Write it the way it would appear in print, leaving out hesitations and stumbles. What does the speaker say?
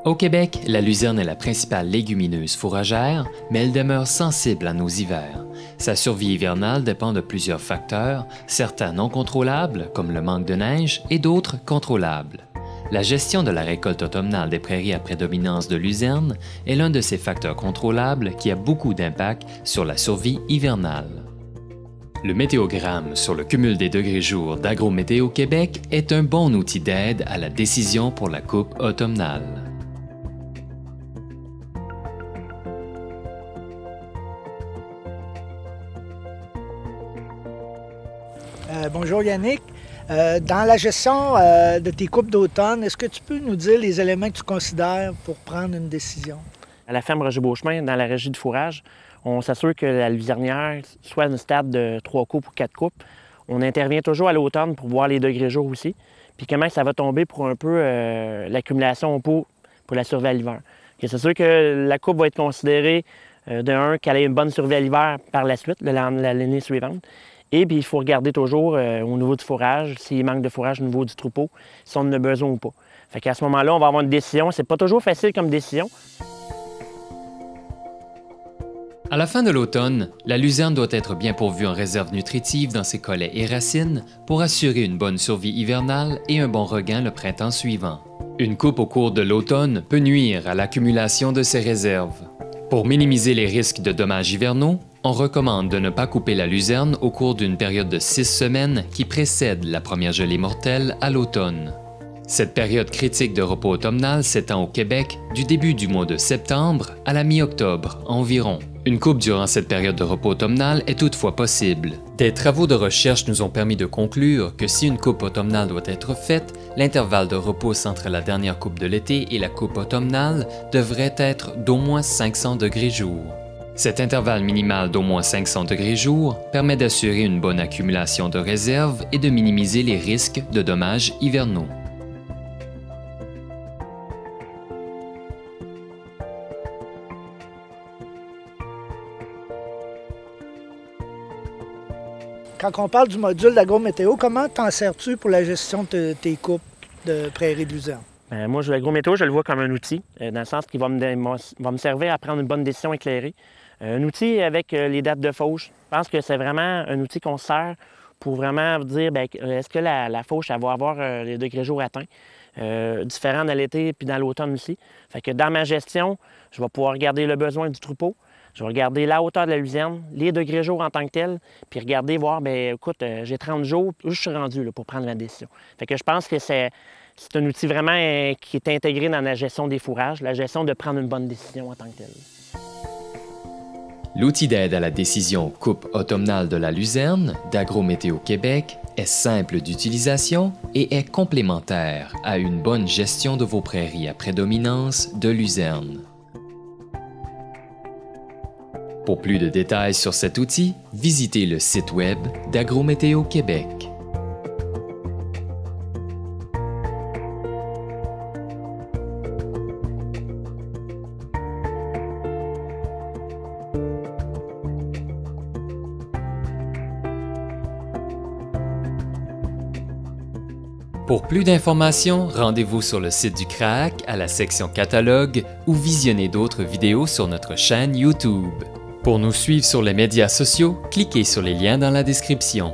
Au Québec, la luzerne est la principale légumineuse fourragère, mais elle demeure sensible à nos hivers. Sa survie hivernale dépend de plusieurs facteurs, certains non contrôlables, comme le manque de neige, et d'autres contrôlables. La gestion de la récolte automnale des prairies à prédominance de luzerne est l'un de ces facteurs contrôlables qui a beaucoup d'impact sur la survie hivernale. Le météogramme sur le cumul des degrés-jours d'Agrométéo Québec est un bon outil d'aide à la décision pour la coupe automnale. Bonjour Yannick. Dans la gestion de tes coupes d'automne, est-ce que tu peux nous dire les éléments que tu considères pour prendre une décision? À la ferme Roger Beauchemin, dans la régie de fourrage, on s'assure que la luzernière soit à une stade de 3 coupes ou 4 coupes. On intervient toujours à l'automne pour voir les degrés-jours aussi, puis comment ça va tomber pour un peu l'accumulation au pot pour la survie à l'hiver. C'est sûr que la coupe va être considérée qu'elle ait une bonne survie à l'hiver par la suite, l'année suivante. Et puis, il faut regarder toujours au niveau du fourrage, s'il manque de fourrage au niveau du troupeau, si on en a besoin ou pas. Fait qu'à ce moment-là, on va avoir une décision. C'est pas toujours facile comme décision. À la fin de l'automne, la luzerne doit être bien pourvue en réserves nutritives dans ses collets et racines pour assurer une bonne survie hivernale et un bon regain le printemps suivant. Une coupe au cours de l'automne peut nuire à l'accumulation de ces réserves. Pour minimiser les risques de dommages hivernaux, on recommande de ne pas couper la luzerne au cours d'une période de 6 semaines qui précède la première gelée mortelle à l'automne. Cette période critique de repos automnal s'étend au Québec du début du mois de septembre à la mi-octobre environ. Une coupe durant cette période de repos automnal est toutefois possible. Des travaux de recherche nous ont permis de conclure que si une coupe automnale doit être faite, l'intervalle de repos entre la dernière coupe de l'été et la coupe automnale devrait être d'au moins 500 degrés jour. Cet intervalle minimal d'au moins 500 degrés jour permet d'assurer une bonne accumulation de réserves et de minimiser les risques de dommages hivernaux. Quand on parle du module d'Agrométéo, comment t'en sers-tu pour la gestion de tes coupes de prairies de luzerne? Moi, l'Agrométéo, je le vois comme un outil, dans le sens qu'il va me servir à prendre une bonne décision éclairée. Un outil avec les dates de fauche. Je pense que c'est vraiment un outil qu'on sert pour vraiment dire est-ce que la fauche elle va avoir les degrés jours atteints, différents dans l'été puis dans l'automne aussi. Fait que dans ma gestion, je vais pouvoir regarder le besoin du troupeau. Je vais regarder la hauteur de la luzerne, les degrés jours en tant que tel, puis regarder, voir, écoute, j'ai 30 jours, où je suis rendu là, pour prendre la décision. Fait que je pense que c'est un outil vraiment qui est intégré dans la gestion des fourrages, la gestion de prendre une bonne décision en tant que tel. L'outil d'aide à la décision coupe automnale de la luzerne d'Agrométéo Québec est simple d'utilisation et est complémentaire à une bonne gestion de vos prairies à prédominance de luzerne. Pour plus de détails sur cet outil, visitez le site web d'Agrométéo Québec. Pour plus d'informations, rendez-vous sur le site du CRAAC à la section catalogue ou visionnez d'autres vidéos sur notre chaîne YouTube. Pour nous suivre sur les médias sociaux, cliquez sur les liens dans la description.